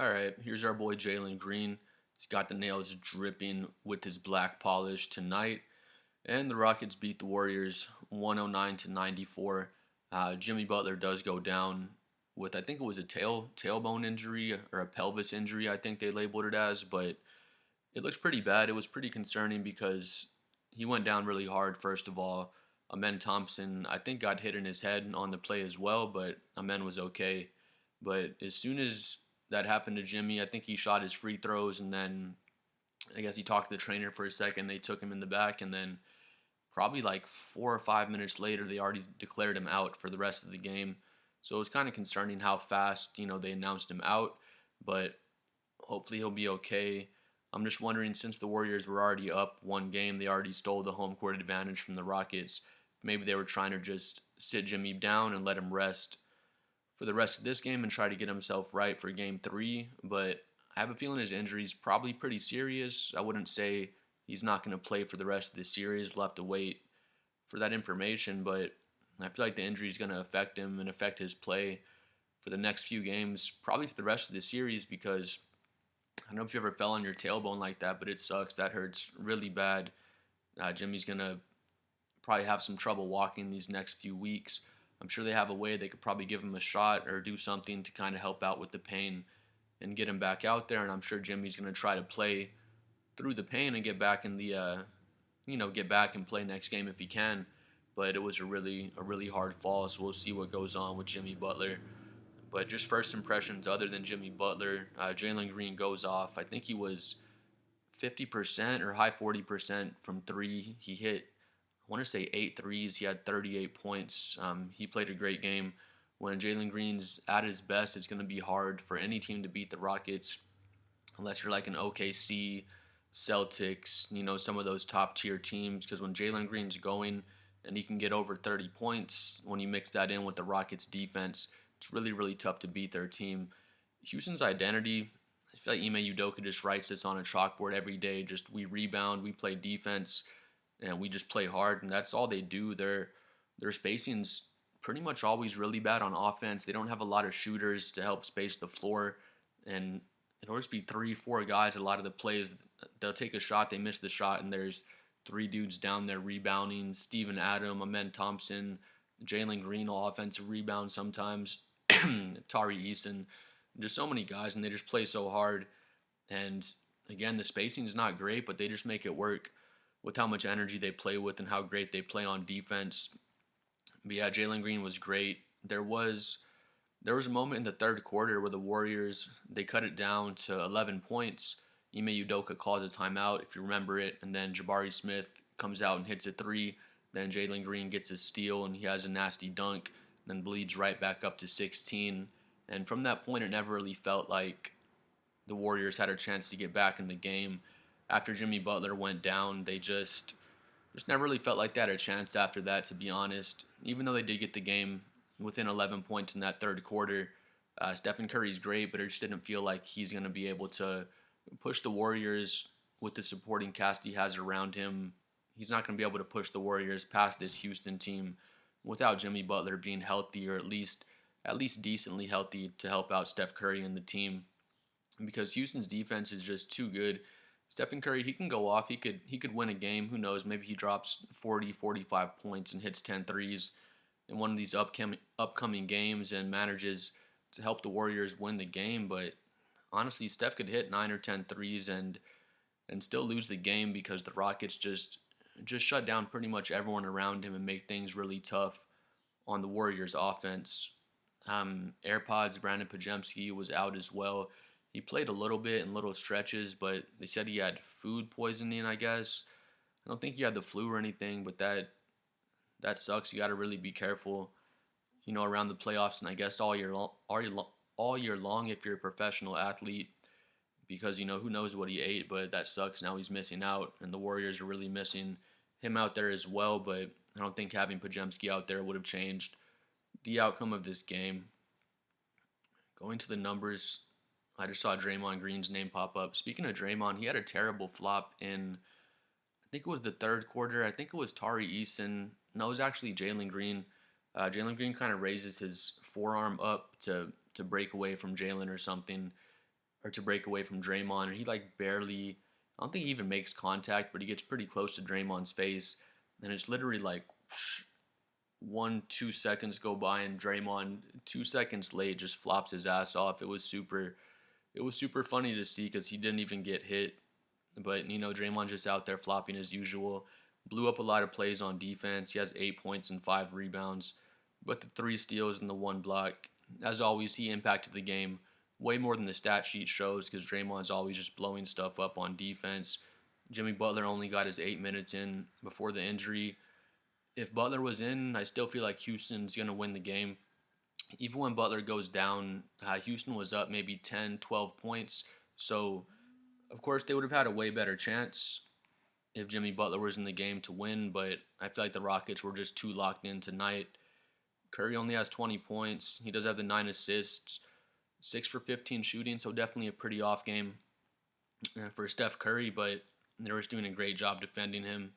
All right, here's our boy Jalen Green. He's got the nails dripping with his black polish tonight, and the Rockets beat the Warriors 109 to 94. Jimmy Butler does go down with I think it was a tailbone injury or a pelvis injury. I think they labeled it as, but it looks pretty bad. It was pretty concerning because he went down really hard. First of all, Amen Thompson I think got hit in his head on the play as well, but Amen was okay. But as soon as that happened to Jimmy, I think he shot his free throws, and then I guess he talked to the trainer for a second. They took him in the back, and then probably like 4 or 5 minutes later, they already declared him out for the rest of the game. So it was kind of concerning how fast they announced him out, but hopefully he'll be okay. I'm just wondering, since the Warriors were already up one game, they already stole the home court advantage from the Rockets. Maybe they were trying to just sit Jimmy down and let him rest for the rest of this game and try to get himself right for game three. But I have a feeling his injury is probably pretty serious. I wouldn't say he's not going to play for the rest of the series. We'll have to wait for that information, but I feel like the injury is going to affect him and affect his play for the next few games, probably for the rest of the series, because I don't know if you ever fell on your tailbone like that, but it sucks. That hurts really bad. Jimmy's going to probably have some trouble walking these next few weeks. I'm sure they have a way they could probably give him a shot or do something to kind of help out with the pain and get him back out there. And I'm sure Jimmy's going to try to play through the pain and get back in the, get back and play next game if he can. But it was a really hard fall, so we'll see what goes on with Jimmy Butler. But just first impressions, other than Jimmy Butler, Jalen Green goes off. I think he was 50% or high 40% from three. He hit, I want to say, 8 threes. He had 38 points. He played a great game. When Jalen Green's at his best, it's going to be hard for any team to beat the Rockets, unless you're like an OKC, Celtics, some of those top tier teams. Because when Jalen Green's going and he can get over 30 points, when you mix that in with the Rockets defense, it's really, really tough to beat their team. Houston's identity, I feel like Ime Udoka just writes this on a chalkboard every day. Just we rebound, we play defense, and we just play hard, and that's all they do. Their spacing's pretty much always really bad on offense. They don't have a lot of shooters to help space the floor, and in order to be 3, 4 guys, a lot of the plays they'll take a shot, they miss the shot, and there's three dudes down there rebounding. Steven Adam, Amen Thompson, Jalen Green will offensive rebound sometimes. Tari Eason, there's so many guys, and they just play so hard. And again, the spacing is not great, but they just make it work with how much energy they play with and how great they play on defense. But yeah, Jalen Green was great. There was a moment in the third quarter where the Warriors they cut it down to 11 points. Ime Udoka calls a timeout, if you remember it, and then Jabari Smith comes out and hits a three. Then Jalen Green gets a steal and he has a nasty dunk, then bleeds right back up to 16. And from that point, it never really felt like the Warriors had a chance to get back in the game. After Jimmy Butler went down, they just never really felt like they had a chance after that, to be honest. Even though they did get the game within 11 points in that third quarter, Stephen Curry's great, but it just didn't feel like he's going to be able to push the Warriors with the supporting cast he has around him. He's not going to be able to push the Warriors past this Houston team without Jimmy Butler being healthy, or at least decently healthy, to help out Steph Curry and the team, because Houston's defense is just too good. Stephen Curry, he can go off. He could win a game. Who knows? Maybe he drops 40, 45 points and hits 10 threes in one of these upcoming games and manages to help the Warriors win the game. But honestly, Steph could hit 9 or 10 threes and still lose the game, because the Rockets just shut down pretty much everyone around him and make things really tough on the Warriors offense. AirPods, Brandon Pajemski was out as well. He played a little bit in little stretches, but they said he had food poisoning, I guess. I don't think he had the flu or anything, but that sucks. You got to really be careful, around the playoffs, and I guess all year long if you're a professional athlete, because who knows what he ate, but that sucks. Now he's missing out, and the Warriors are really missing him out there as well. But I don't think having Pajemski out there would have changed the outcome of this game. Going to the numbers, I just saw Draymond Green's name pop up. Speaking of Draymond, he had a terrible flop in, I think it was the third quarter. I think it was Tari Eason. No, it was actually Jalen Green. Jalen Green kind of raises his forearm up to break away from Jalen or something, or to break away from Draymond, and he like barely. I don't think he even makes contact, but he gets pretty close to Draymond's face, and it's literally like 1 2 seconds go by, and Draymond 2 seconds late just flops his ass off. It was super funny to see because he didn't even get hit, but Draymond just out there flopping as usual. Blew up a lot of plays on defense. He has 8 points and 5 rebounds, but the 3 steals and the 1 block. As always, he impacted the game way more than the stat sheet shows because Draymond's always just blowing stuff up on defense. Jimmy Butler only got his 8 minutes in before the injury. If Butler was in, I still feel like Houston's going to win the game. Even when Butler goes down, Houston was up maybe 10, 12 points. So, of course, they would have had a way better chance if Jimmy Butler was in the game to win, but I feel like the Rockets were just too locked in tonight. Curry only has 20 points. He does have the 9 assists, 6 for 15 shooting, so definitely a pretty off game for Steph Curry, but they were just doing a great job defending him.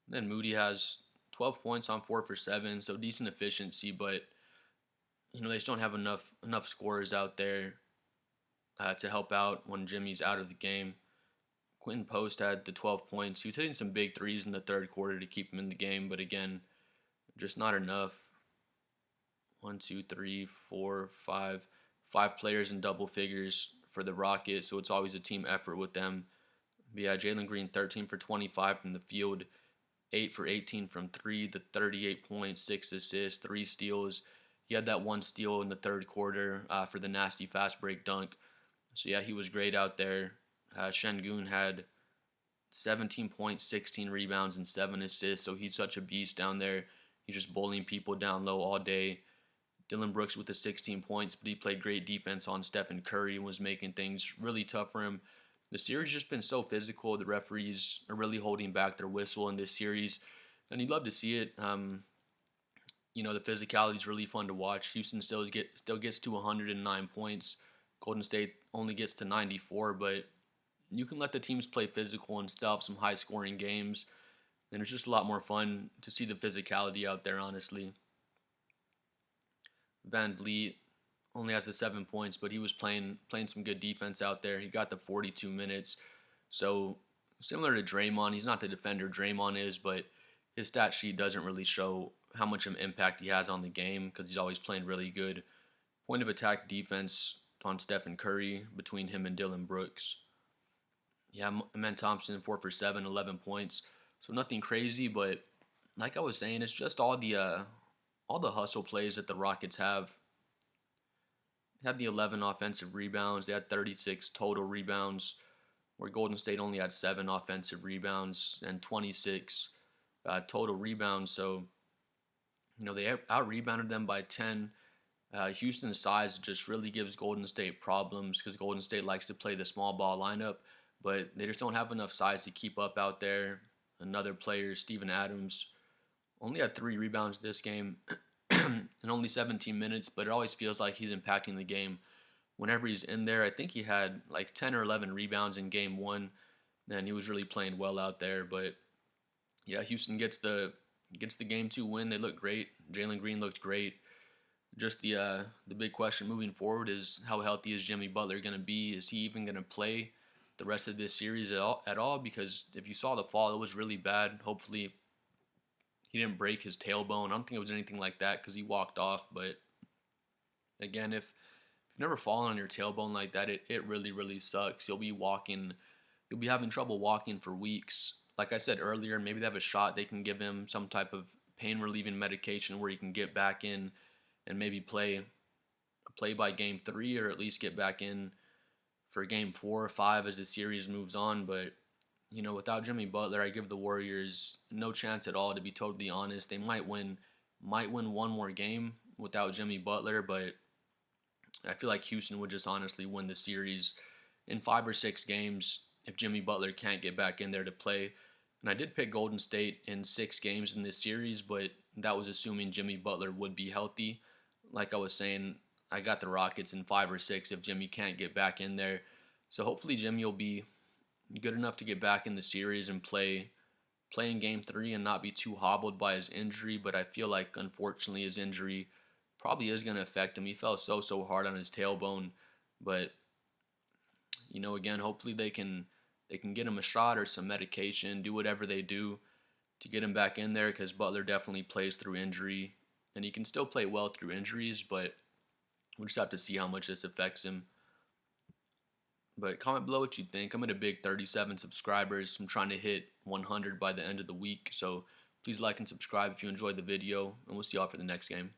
And then Moody has 12 points on 4 for 7, so decent efficiency, but they just don't have enough scorers out there to help out when Jimmy's out of the game. Quentin Post had the 12 points. He was hitting some big threes in the third quarter to keep him in the game, but again, just not enough. 1, 2, 3, 4, 5. 5 players in double figures for the Rockets, so it's always a team effort with them. But yeah, Jalen Green 13 for 25 from the field, 8 for 18 from 3, the 38 points, 6 assists, 3 steals. He had that 1 steal in the third quarter for the nasty fast break dunk. So yeah, he was great out there. Şengün had 17 points, 16 rebounds, and 7 assists. So he's such a beast down there. He's just bullying people down low all day. Dillon Brooks with the 16 points, but he played great defense on Stephen Curry and was making things really tough for him. The series just been so physical. The referees are really holding back their whistle in this series, and you'd love to see it. The physicality is really fun to watch. Houston still gets to 109 points. Golden State only gets to 94, but you can let the teams play physical and still have some high-scoring games, and it's just a lot more fun to see the physicality out there, honestly. Van Vliet only has the 7 points, but he was playing some good defense out there. He got the 42 minutes. So similar to Draymond, he's not the defender Draymond is, but his stat sheet doesn't really show how much of an impact he has on the game because he's always playing really good point of attack defense on Stephen Curry between him and Dillon Brooks. Yeah, Amen Thompson 4 for 7, 11 points. So nothing crazy, but like I was saying, it's just all the hustle plays that the Rockets have. They had the 11 offensive rebounds. They had 36 total rebounds, where Golden State only had 7 offensive rebounds and 26 total rebounds. So, they out-rebounded them by 10. Houston's size just really gives Golden State problems because Golden State likes to play the small ball lineup, but they just don't have enough size to keep up out there. Another player, Steven Adams, only had 3 rebounds this game in only 17 minutes, but it always feels like he's impacting the game whenever he's in there. I think he had like 10 or 11 rebounds in game 1, and he was really playing well out there. But yeah, Houston gets the game 2 win. They look great. Jalen Green looked great. Just the big question moving forward is how healthy is Jimmy Butler going to be? Is he even going to play the rest of this series at all? Because if you saw the fall, it was really bad. Hopefully he didn't break his tailbone. I don't think it was anything like that because he walked off. But again, if you've never fallen on your tailbone like that, it really, really sucks. You'll be having trouble walking for weeks. Like I said earlier, maybe they have a shot. They can give him some type of pain relieving medication where he can get back in and maybe play by game 3, or at least get back in for game 4 or 5 as the series moves on. But without Jimmy Butler, I give the Warriors no chance at all, to be totally honest. They might win one more game without Jimmy Butler, but I feel like Houston would just honestly win the series in 5 or 6 games if Jimmy Butler can't get back in there to play. And I did pick Golden State in 6 games in this series, but that was assuming Jimmy Butler would be healthy. Like I was saying, I got the Rockets in 5 or 6 if Jimmy can't get back in there. So hopefully Jimmy will be good enough to get back in the series and play in game 3 and not be too hobbled by his injury. But I feel like, unfortunately, his injury probably is going to affect him. He fell so hard on his tailbone, but again, hopefully they can get him a shot or some medication, do whatever they do to get him back in there, because Butler definitely plays through injury, and he can still play well through injuries, but we'll just have to see how much this affects him. But comment below what you think. I'm at a big 37 subscribers. I'm trying to hit 100 by the end of the week, so please like and subscribe if you enjoyed the video, and we'll see y'all for the next game.